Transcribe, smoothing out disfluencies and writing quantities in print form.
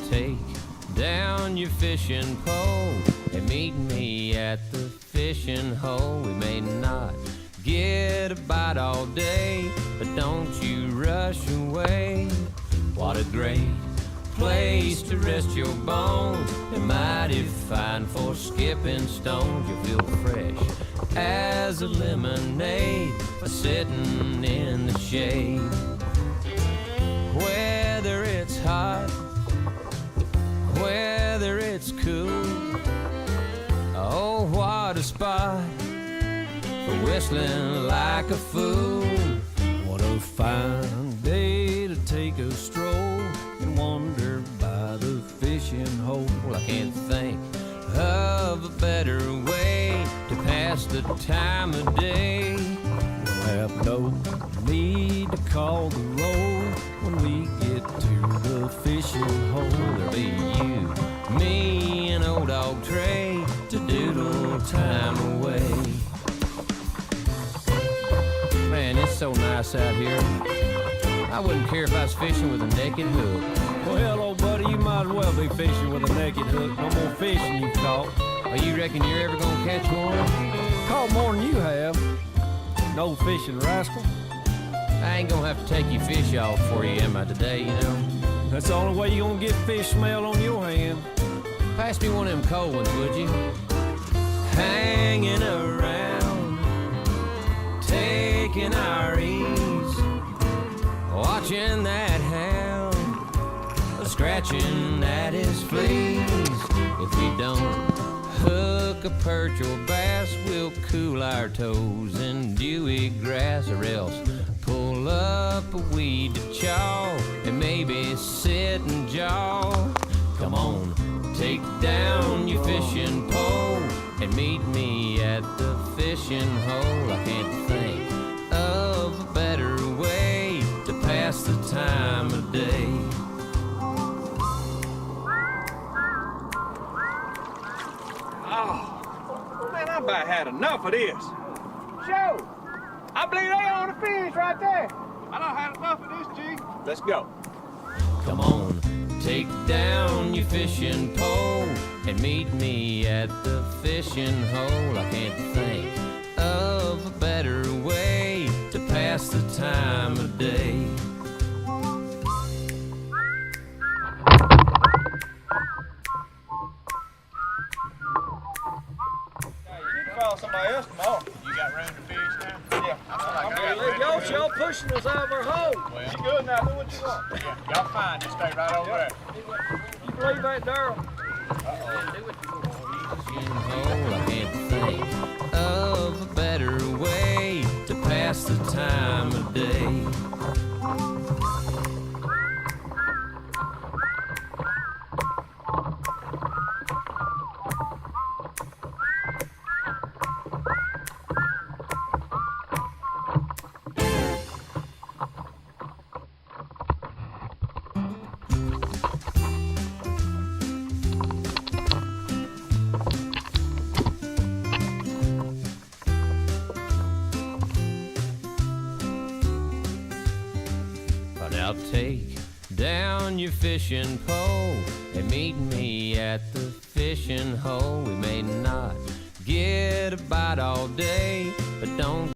take down your fishing pole and meet me at the fishing hole. We may not get a bite all day, but don't you rush away. What a great place to rest your bones, and mighty fine for skipping stones. You'll feel fresh as a lemonade sitting in the shade. Whether it's hot, whether it's cool, oh, what a spot for whistling like a fool. What a fine day to take a stroll and wander by the fishing hole. Well, I can't think of a better way to pass the time of day. We'll have no need to call the roll when we get to the fishing hole. There'll be you, me, and old dog Trey to doodle time away. Man, it's so nice out here. I wouldn't care if I was fishing with a naked hook. Well, hell, old buddy, you might as well be fishing with a naked hook. No more fishing you've caught. Oh, you reckon you're ever gonna catch one? Caught more than you have. No fishing rascal. I ain't gonna have to take your fish off for you, am I, today, you know? That's the only way you're gonna get fish smell on your hand. Pass me one of them cold ones, would you? Hanging around, taking our ease, watching that hound scratching at his fleas. If we don't hook a perch or bass, we'll cool our toes in dewy grass, or else pull up a weed to chaw and maybe sit and jaw. Come on, take down your fishing pole and meet me at the fishing hole. I can't think of a better way to pass the time of day. Oh, man, I about had enough of this. Show! I believe they own the fish right there. I done had enough of this, G. Let's go. Come on, take down your fishing pole and meet me at the fishing hole. I can't think of a better way to pass the time of day. Call somebody else tomorrow. You got room to fish now? Yeah. Y'all pushing us out of our hole. Well, You good now? Do what you want. yeah, y'all fine. Just stay right over there. You believe that, Darryl? Fishing hole, I can't think of a better way to pass the time of day. Now take down your fishing pole and meet me at the fishing hole. We may not get a bite all day, but don't